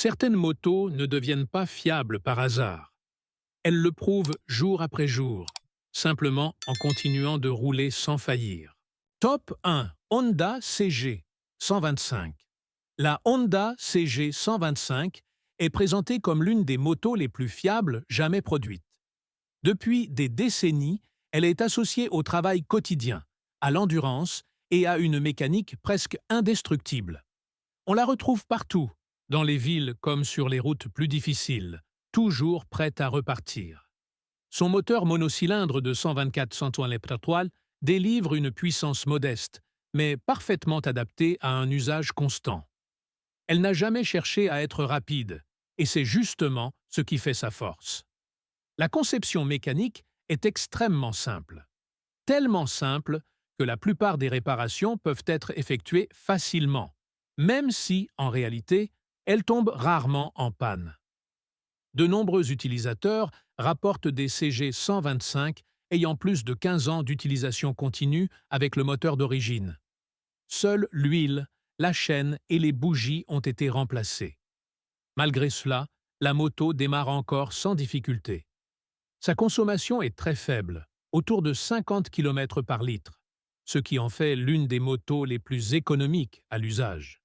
Certaines motos ne deviennent pas fiables par hasard. Elles le prouvent jour après jour, simplement en continuant de rouler sans faillir. Top 1. Honda CG 125. La Honda CG 125 est présentée comme l'une des motos les plus fiables jamais produites. Depuis des décennies, elle est associée au travail quotidien, à l'endurance et à une mécanique presque indestructible. On la retrouve partout, dans les villes comme sur les routes plus difficiles, toujours prête à repartir. Son moteur monocylindre de 124 centimètres délivre une puissance modeste, mais parfaitement adaptée à un usage constant. Elle n'a jamais cherché à être rapide, et c'est justement ce qui fait sa force. La conception mécanique est extrêmement simple. Tellement simple que la plupart des réparations peuvent être effectuées facilement, même si, en réalité, elles tombent rarement en panne. De nombreux utilisateurs rapportent des CG 125 ayant plus de 15 ans d'utilisation continue avec le moteur d'origine. Seule l'huile, la chaîne et les bougies ont été remplacées. Malgré cela, la moto démarre encore sans difficulté. Sa consommation est très faible, autour de 50 km par litre, ce qui en fait l'une des motos les plus économiques à l'usage.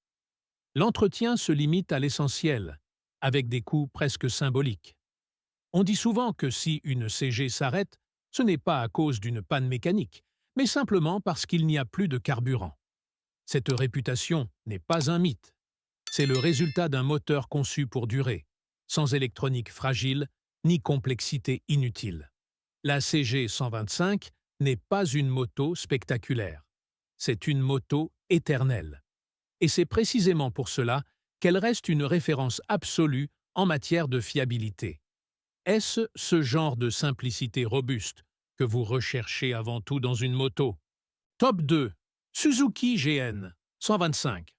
L'entretien se limite à l'essentiel, avec des coûts presque symboliques. On dit souvent que si une CG s'arrête, ce n'est pas à cause d'une panne mécanique, mais simplement parce qu'il n'y a plus de carburant. Cette réputation n'est pas un mythe. C'est le résultat d'un moteur conçu pour durer, sans électronique fragile ni complexité inutile. La CG 125 n'est pas une moto spectaculaire. C'est une moto éternelle. Et c'est précisément pour cela qu'elle reste une référence absolue en matière de fiabilité. Est-ce ce genre de simplicité robuste que vous recherchez avant tout dans une moto? Top 2. Suzuki GN 125.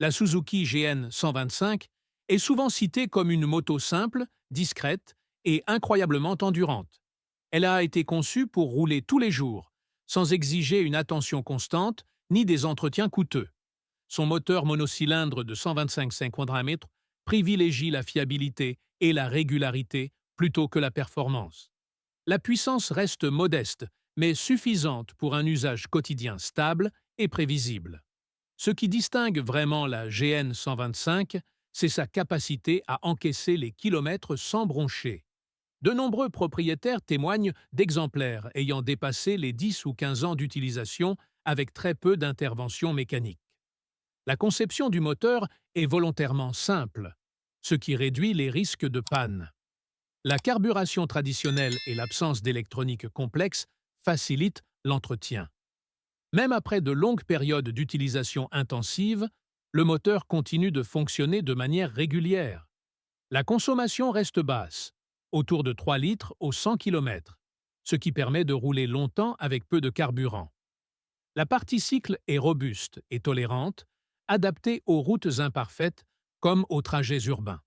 La Suzuki GN 125 est souvent citée comme une moto simple, discrète et incroyablement endurante. Elle a été conçue pour rouler tous les jours, sans exiger une attention constante ni des entretiens coûteux. Son moteur monocylindre de 125 cm privilégie la fiabilité et la régularité plutôt que la performance. La puissance reste modeste, mais suffisante pour un usage quotidien stable et prévisible. Ce qui distingue vraiment la GN 125, c'est sa capacité à encaisser les kilomètres sans broncher. De nombreux propriétaires témoignent d'exemplaires ayant dépassé les 10 ou 15 ans d'utilisation avec très peu d'intervention mécanique. La conception du moteur est volontairement simple, ce qui réduit les risques de panne. La carburation traditionnelle et l'absence d'électronique complexe facilitent l'entretien. Même après de longues périodes d'utilisation intensive, le moteur continue de fonctionner de manière régulière. La consommation reste basse, autour de 3 litres au 100 km, ce qui permet de rouler longtemps avec peu de carburant. La partie cycle est robuste et tolérante, adaptée aux routes imparfaites comme aux trajets urbains.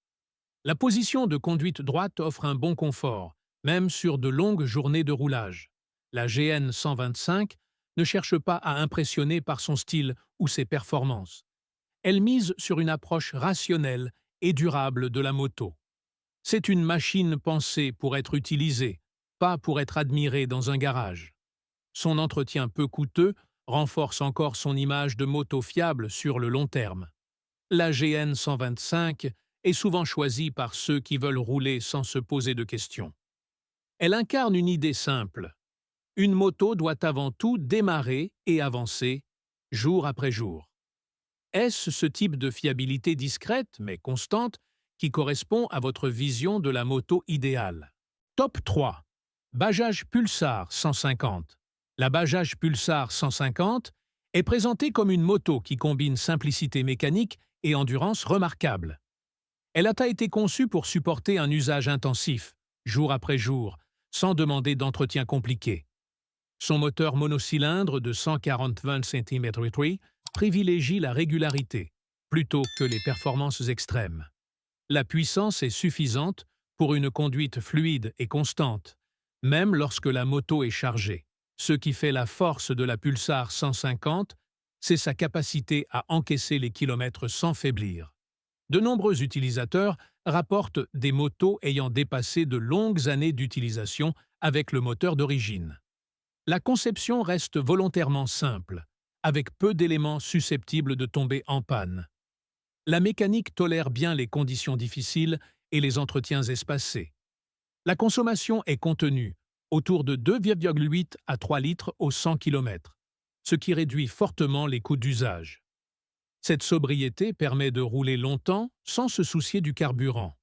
La position de conduite droite offre un bon confort, même sur de longues journées de roulage. La GN 125 ne cherche pas à impressionner par son style ou ses performances. Elle mise sur une approche rationnelle et durable de la moto. C'est une machine pensée pour être utilisée, pas pour être admirée dans un garage. Son entretien peu coûteux renforce encore son image de moto fiable sur le long terme. La GN 125 est souvent choisie par ceux qui veulent rouler sans se poser de questions. Elle incarne une idée simple. Une moto doit avant tout démarrer et avancer, jour après jour. Est-ce ce type de fiabilité discrète, mais constante, qui correspond à votre vision de la moto idéale? Top 3. Bajaj Pulsar 150. La Bajaj Pulsar 150 est présentée comme une moto qui combine simplicité mécanique et endurance remarquable. Elle a été conçue pour supporter un usage intensif, jour après jour, sans demander d'entretien compliqué. Son moteur monocylindre de 140 cm3 privilégie la régularité, plutôt que les performances extrêmes. La puissance est suffisante pour une conduite fluide et constante, même lorsque la moto est chargée. Ce qui fait la force de la Pulsar 150, c'est sa capacité à encaisser les kilomètres sans faiblir. De nombreux utilisateurs rapportent des motos ayant dépassé de longues années d'utilisation avec le moteur d'origine. La conception reste volontairement simple, avec peu d'éléments susceptibles de tomber en panne. La mécanique tolère bien les conditions difficiles et les entretiens espacés. La consommation est contenue, autour de 2,8 à 3 litres au 100 km, ce qui réduit fortement les coûts d'usage. Cette sobriété permet de rouler longtemps sans se soucier du carburant.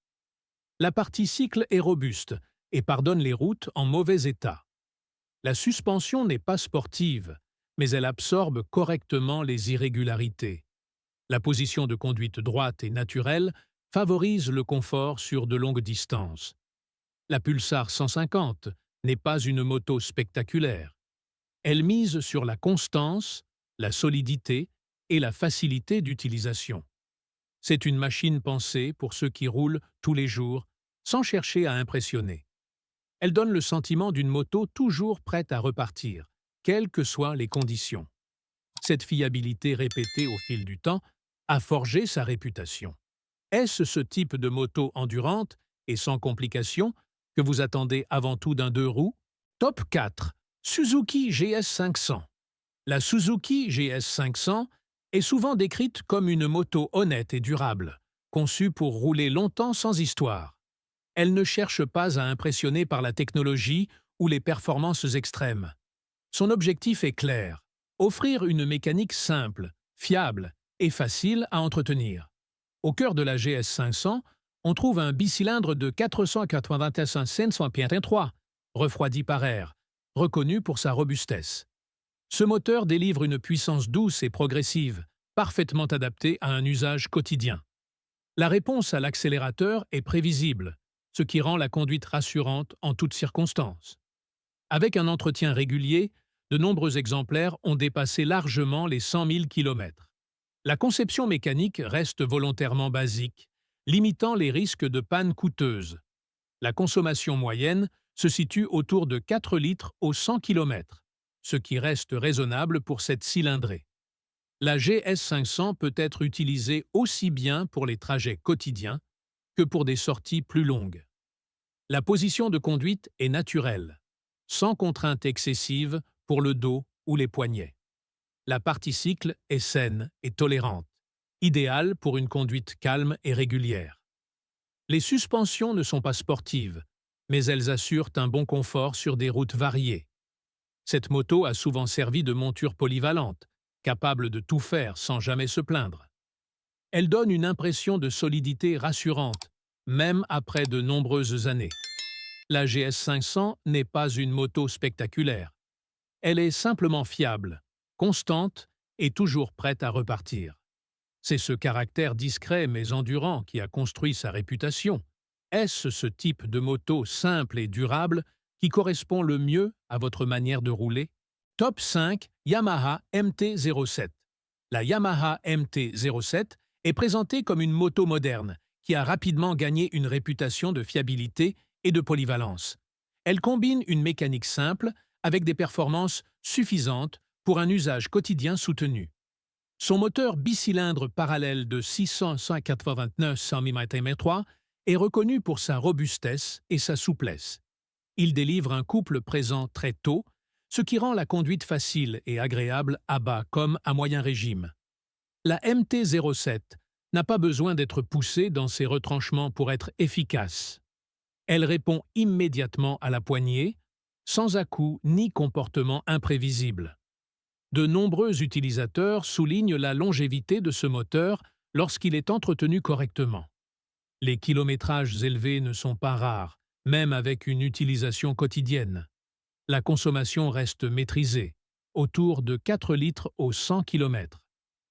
La partie cycle est robuste et pardonne les routes en mauvais état. La suspension n'est pas sportive, mais elle absorbe correctement les irrégularités. La position de conduite droite et naturelle favorise le confort sur de longues distances. La Pulsar 150 n'est pas une moto spectaculaire. Elle mise sur la constance, la solidité et la facilité d'utilisation. C'est une machine pensée pour ceux qui roulent tous les jours sans chercher à impressionner. Elle donne le sentiment d'une moto toujours prête à repartir, quelles que soient les conditions. Cette fiabilité répétée au fil du temps a forgé sa réputation. Est-ce ce type de moto endurante et sans complications que vous attendez avant tout d'un deux roues? Top 4. Suzuki GS500. La Suzuki GS500 est souvent décrite comme une moto honnête et durable, conçue pour rouler longtemps sans histoire. Elle ne cherche pas à impressionner par la technologie ou les performances extrêmes. Son objectif est clair: offrir une mécanique simple, fiable et facile à entretenir. Au cœur de la GS500, on trouve un bicylindre de 495 refroidi par air, reconnu pour sa robustesse. Ce moteur délivre une puissance douce et progressive, parfaitement adaptée à un usage quotidien. La réponse à l'accélérateur est prévisible, ce qui rend la conduite rassurante en toutes circonstances. Avec un entretien régulier, de nombreux exemplaires ont dépassé largement les 100 000 km. La conception mécanique reste volontairement basique, limitant les risques de panne coûteuses. La consommation moyenne se situe autour de 4 litres au 100 km, ce qui reste raisonnable pour cette cylindrée. La GS500 peut être utilisée aussi bien pour les trajets quotidiens que pour des sorties plus longues. La position de conduite est naturelle, sans contrainte excessive pour le dos ou les poignets. La partie cycle est saine et tolérante, idéale pour une conduite calme et régulière. Les suspensions ne sont pas sportives, mais elles assurent un bon confort sur des routes variées. Cette moto a souvent servi de monture polyvalente, capable de tout faire sans jamais se plaindre. Elle donne une impression de solidité rassurante, même après de nombreuses années. La GS500 n'est pas une moto spectaculaire. Elle est simplement fiable, constante et toujours prête à repartir. C'est ce caractère discret mais endurant qui a construit sa réputation. Est-ce ce type de moto simple et durable qui correspond le mieux à votre manière de rouler? Top 5. Yamaha MT-07. La Yamaha MT-07 est présentée comme une moto moderne qui a rapidement gagné une réputation de fiabilité et de polyvalence. Elle combine une mécanique simple avec des performances suffisantes pour un usage quotidien soutenu. Son moteur bicylindre parallèle de 689 mm3 est reconnu pour sa robustesse et sa souplesse. Il délivre un couple présent très tôt, ce qui rend la conduite facile et agréable à bas comme à moyen régime. La MT-07 n'a pas besoin d'être poussée dans ses retranchements pour être efficace. Elle répond immédiatement à la poignée, sans à-coups ni comportement imprévisible. De nombreux utilisateurs soulignent la longévité de ce moteur lorsqu'il est entretenu correctement. Les kilométrages élevés ne sont pas rares, même avec une utilisation quotidienne. La consommation reste maîtrisée, autour de 4 litres au 100 km.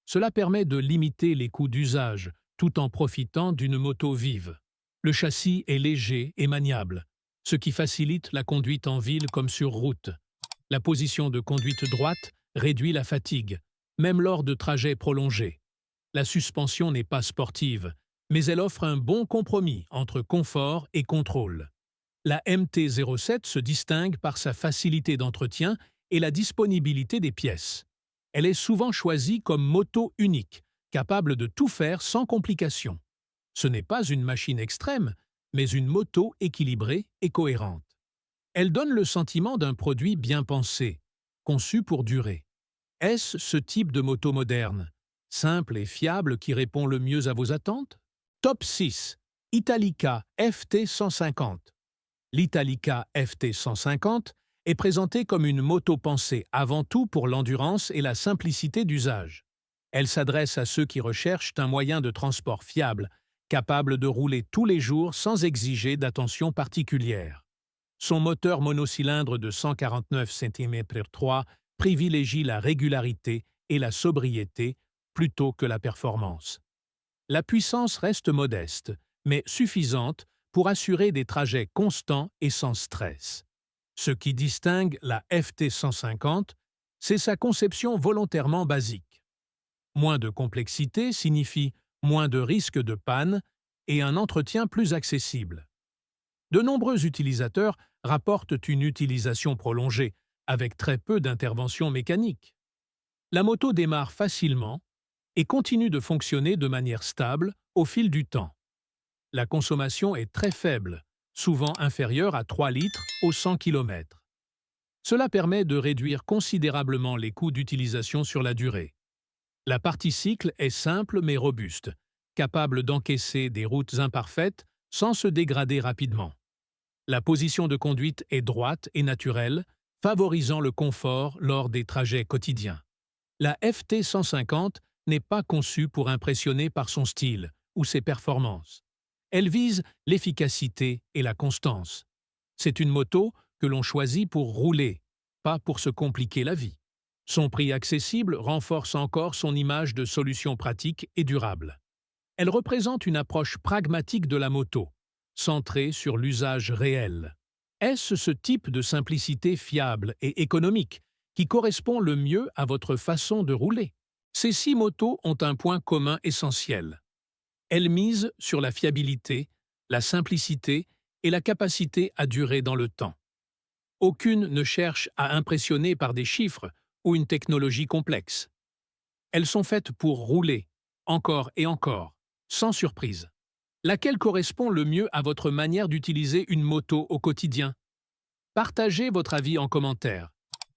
Cela permet de limiter les coûts d'usage tout en profitant d'une moto vive. Le châssis est léger et maniable, ce qui facilite la conduite en ville comme sur route. La position de conduite droite réduit la fatigue, même lors de trajets prolongés. La suspension n'est pas sportive, mais elle offre un bon compromis entre confort et contrôle. La MT-07 se distingue par sa facilité d'entretien et la disponibilité des pièces. Elle est souvent choisie comme moto unique, capable de tout faire sans complications. Ce n'est pas une machine extrême, mais une moto équilibrée et cohérente. Elle donne le sentiment d'un produit bien pensé, conçu pour durer. Est-ce ce type de moto moderne, simple et fiable qui répond le mieux à vos attentes? Top 6. Italica FT 150. L'Italica FT 150 est présentée comme une moto pensée avant tout pour l'endurance et la simplicité d'usage. Elle s'adresse à ceux qui recherchent un moyen de transport fiable, capable de rouler tous les jours sans exiger d'attention particulière. Son moteur monocylindre de 149 cm3 privilégie la régularité et la sobriété plutôt que la performance. La puissance reste modeste, mais suffisante pour assurer des trajets constants et sans stress. Ce qui distingue la FT 150, c'est sa conception volontairement basique. Moins de complexité signifie moins de risques de panne et un entretien plus accessible. De nombreux utilisateurs rapportent une utilisation prolongée, avec très peu d'intervention mécanique. La moto démarre facilement et continue de fonctionner de manière stable au fil du temps. La consommation est très faible, souvent inférieure à 3 litres au 100 km. Cela permet de réduire considérablement les coûts d'utilisation sur la durée. La partie cycle est simple mais robuste, capable d'encaisser des routes imparfaites sans se dégrader rapidement. La position de conduite est droite et naturelle, favorisant le confort lors des trajets quotidiens. La FT 150 n'est pas conçue pour impressionner par son style ou ses performances. Elle vise l'efficacité et la constance. C'est une moto que l'on choisit pour rouler, pas pour se compliquer la vie. Son prix accessible renforce encore son image de solution pratique et durable. Elle représente une approche pragmatique de la moto, centrée sur l'usage réel. Est-ce ce type de simplicité fiable et économique qui correspond le mieux à votre façon de rouler? Ces 6 motos ont un point commun essentiel. Elles misent sur la fiabilité, la simplicité et la capacité à durer dans le temps. Aucune ne cherche à impressionner par des chiffres ou une technologie complexe. Elles sont faites pour rouler, encore et encore, sans surprise. Laquelle correspond le mieux à votre manière d'utiliser une moto au quotidien? Partagez votre avis en commentaire.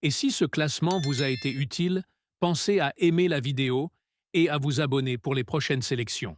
Et si ce classement vous a été utile, pensez à aimer la vidéo et à vous abonner pour les prochaines sélections.